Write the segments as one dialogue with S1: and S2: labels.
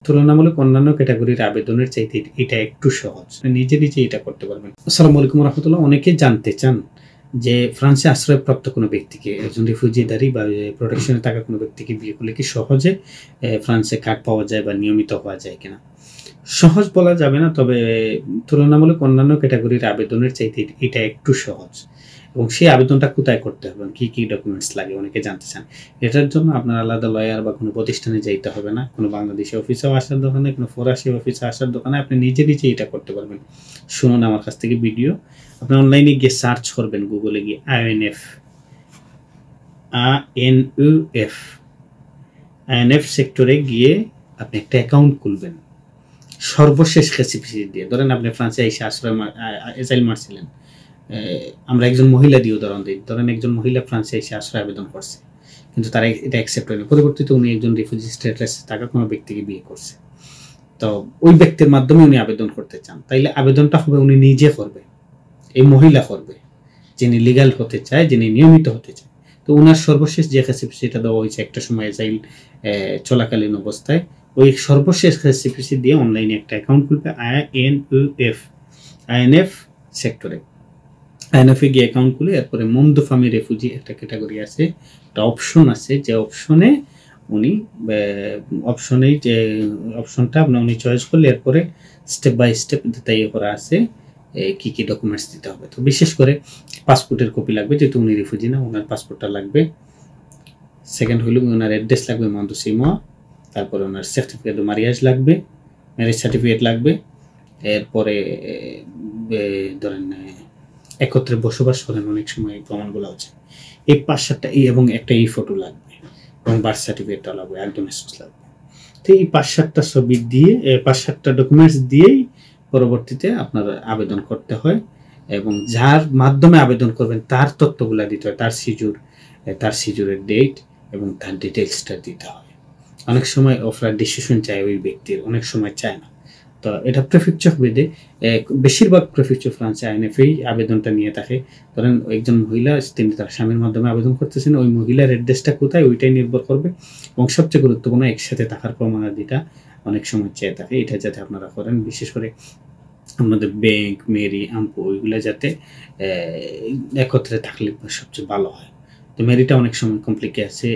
S1: তুলনামূলক অন্যান্য ক্যাটাগরির আবেদনের চাইতে এটা একটু সহজ। নিজে এটা করতে পারবেন। আসসালামু আলাইকুম রাহমাতুল্লাহ। অনেকে জানতে চান যে ফ্রান্সে আশ্রয়প্রাপ্ত কোনো ব্যক্তিকে, একজন রিফিউজিধারী বা প্রোটেকশনে থাকা কোনো ব্যক্তিকে বিয়ে করলে কি সহজে ফ্রান্সে কার্ড পাওয়া যায় বা নিয়মিত হওয়া যায় কিনা? সহজ বলা যাবে না, তবে তুলনামূলক অন্যান্য ক্যাটাগরির আবেদনের চাইতে এটা একটু সহজ। এবং সেই আবেদনটা কোথায় করতে হবে, কি কি ডকুমেন্টস লাগে অনেকে জানতে চান। এটার জন্য আপনার আলাদা লয়ার বা কোনো প্রতিষ্ঠানে যাইতে হবে না, কোনো বাংলাদেশি অফিসেও আসার দোকানে, কোনো ফরাসি অফিসে আসার দোকানে, আপনি নিজে এটা করতে পারবেন। শুনুন আমার কাছ থেকে ভিডিও। আপনি অনলাইনে গিয়ে সার্চ করবেন, গুগলে গিয়ে আইএনএফ সেক্টরে গিয়ে আপনি একটা অ্যাকাউন্ট খুলবেন সর্বশেষ রেসিপি দিয়ে। ধরেন আপনি ফ্রান্সে এসে আশ্রয় মারছিলেন, আমরা একজন মহিলা দিয়ে উদাহরণ দিই। ধরেন একজন মহিলা ফ্রান্সে এসে আশ্রয় আবেদন করছে, কিন্তু তারা এটা অ্যাকসেপ্ট হয়নি। পরবর্তীতে উনি একজন রিফিউজি স্ট্যাটাসে থাকা কোনো ব্যক্তিকে বিয়ে করছে, তো ওই ব্যক্তির মাধ্যমে উনি আবেদন করতে চান, তাইলে আবেদনটা হবে উনি নিজে করবে, এই মহিলা করবে, যিনি লিগাল হতে চায়, যিনি নিয়মিত হতে চায়। তো ওনার সর্বশেষ যে রেসিপিটা দেওয়া হয়েছে একটা সময় এজাইল চলাকালীন অবস্থায়, ওই সর্বশেষ রেসিপি দিয়ে অনলাইনে একটা অ্যাকাউন্ট খুলবে আইএনএফ সেক্টরে। আইএনএফে গিয়ে অ্যাকাউন্ট খুলে এরপরে মন্দো ফামি রেফিউজি একটা ক্যাটাগরি আছে, একটা অপশন আছে, যে অপশনে উনি অপশনেই যে অপশনটা উনি চয়েস করলে এরপরে স্টেপ বাই স্টেপ তাই করা আছে কি কি ডকুমেন্টস দিতে হবে। তো বিশেষ করে পাসপোর্টের কপি লাগবে, যেহেতু উনি রিফিউজি না, ওনার পাসপোর্টটা লাগবে। সেকেন্ড হইল ওনার অ্যাড্রেস লাগবে মন্দোসিমোয়া, তারপরে ওনার সার্টিফিকেট অফ ম্যারিজ লাগবে, ম্যারেজ সার্টিফিকেট লাগবে। এরপরে ধরেন একত্রে বসবাস করেন, অনেক সময় প্রমাণগুলো আছে, এই 5-7টা এবং একটা ফটো লাগবে, এবং বার্থ সার্টিফিকেটটা লাগবে, একদম মেসেজ লাগবে। তো এই 5-7টা ছবি দিয়ে 5-7টা ডকুমেন্টস দিয়েই পরবর্তীতে আপনার আবেদন করতে হয়, এবং যার মাধ্যমে আবেদন করবেন তার তথ্যগুলো দিতে হয়, তার সিজুরের ডেট এবং তার ডিটেলসটা দিতে হয়। অনেক সময় অফার ডিসিশন চায় ওই ব্যক্তির, অনেক সময় চায় না। তো এটা প্রেফেকচার ভেদে, বেশিরভাগ প্রেফেকচার ফ্রান্সে আইএনএফেই আবেদনটা নিয়ে থাকে। ধরেন একজন মহিলা, তিনি তার স্বামীর মাধ্যমে আবেদন করতেছেন, ওই মহিলার অ্যাড্রেসটা কোথায় ওইটাই নির্ভর করবে। এবং সবচেয়ে গুরুত্বপূর্ণ, একসাথে থাকার প্রমাণাদিটা অনেক সময় চেয়ে থাকে, এটা যাতে আপনারা করেন। বিশেষ করে আমাদের ব্যাংক, মেরি, আম্পু, ওইগুলো যাতে একত্রে থাকলে সবচেয়ে ভালো হয়। তো মেরিটা অনেক সময় কমপ্লিকে আছে,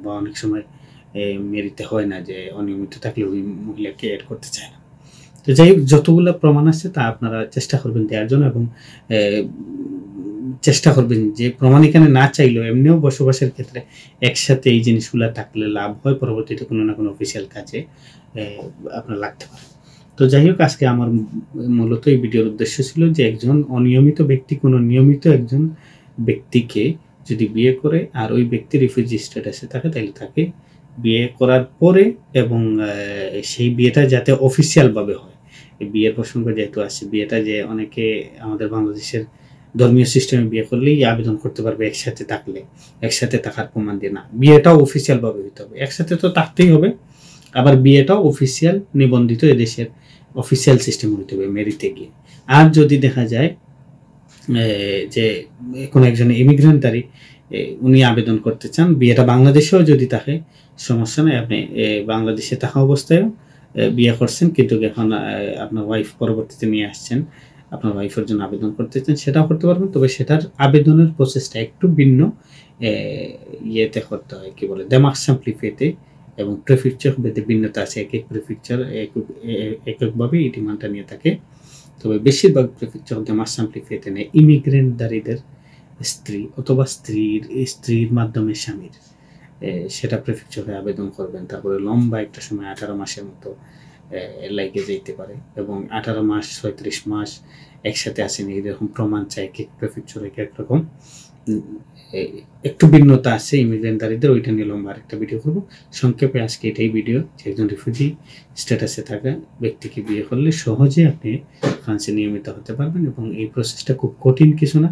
S1: বা অনেক সময় মেরিতে হয় না, যে অনিয়মিত থাকলে ওই মহিলাকে অ্যাড করতে চায় না। তো যাই হোক, যতগুলো প্রমাণ আছে তা আপনারা চেষ্টা করবেন দেওয়ার জন্য, এবং চেষ্টা করবেন যে প্রমাণ এখানে না চাইলেও এমনিও বসবাসের ক্ষেত্রে একসাথে এই জিনিসগুলো থাকলে লাভ হয়, পরবর্তীতে কোনো না কোনো অফিসিয়াল কাজে আপনার লাগতে পারে। তো যাই হোক, আজকে আমার মূলত এই ভিডিওর উদ্দেশ্য ছিল যে একজন অনিয়মিত ব্যক্তি কোনো নিয়মিত একজন ব্যক্তিকে যদি বিয়ে করে আর ওই ব্যক্তি রিফিউজি স্ট্যাটাসে থাকে, তাহলে তাকে বিয়ে করার পরে, এবং সেই বিয়েটা যাতে অফিসিয়ালভাবে হয়। বিয়ের প্রসঙ্গ যেহেতু আসছে, বিয়েটা যে অনেকে আমাদের বাংলাদেশের ধর্মীয় সিস্টেমে বিয়ে করলেই আবেদন করতে পারবে একসাথে থাকলে, একসাথে থাকার প্রমাণ দিয়ে না, বিয়েটাও অফিসিয়ালভাবে হতে হবে। একসাথে তো থাকতেই হবে, আবার বিয়েটাও অফিসিয়াল নিবন্ধিত এদেশের অফিসিয়াল সিস্টেম হতে হবে মেরিতে গিয়ে। আর যদি দেখা যায় যে কোনো একজন ইমিগ্রেন্টদারি উনি আবেদন করতে চান, বিয়েটা বাংলাদেশেও যদি থাকে সমস্যা নেই, আপনি বাংলাদেশে থাকা অবস্থায়ও বিয়ে করছেন, কিন্তু এখন আপনার ওয়াইফ পরবর্তীতে নিয়ে আসছেন, আপনার ওয়াইফের জন্য আবেদন করতে চান, সেটাও করতে পারবেন। তবে সেটার আবেদনের প্রসেসটা একটু ভিন্ন ইয়েতে করতে হয়, কি বলে, দেমার্শ সিম্পলিফাইতে, এবং প্রেফেকচার ভেদে ভিন্নতা আছে। এক এক প্রেফেকচার এককভাবে এই ডিমান্ডটা নিয়ে থাকে। তবে বেশিরভাগ প্রেফেকচার দেমার্শ সিম্পলিফাইতে নেয় ইমিগ্রেন্টদারিদের স্ত্রী অথবা স্ত্রীর মাধ্যমে স্বামীর, সেটা প্রেফেকচারে আবেদন করবেন। তারপরে লম্বা একটা সময় 18 মাসের মতো লাগে যেতে পারে, এবং 18 মাস 36 মাস একসাথে আসেনি এরকম প্রমাণ চাই। এক এক প্রেফেকচারে এক এক রকম একটু ভিন্নতা আছে ইমিগ্রেন্টদারিদের, ওইটা নিয়ে লম্বা আরেকটা ভিডিও করবো। সংক্ষেপে আজকে এটাই ভিডিও, যে একজন রিফিউজি স্ট্যাটাসে থাকা ব্যক্তিকে বিয়ে করলে সহজে আপনি ফ্রান্সে নিয়মিত হতে পারবেন, এবং এই প্রসেসটা খুব কঠিন কিছু না।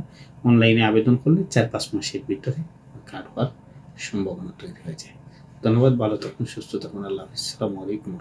S1: অনলাইনে আবেদন করলে 4-5 মাসের ভিতরে কার্ড হওয়ার সম্ভাবনা তৈরি হয়ে যায়। ধন্যবাদ, ভালো থাকুন, সুস্থ থাকুন, আল্লাহ হাফেজ, আসসালামু আলাইকুম।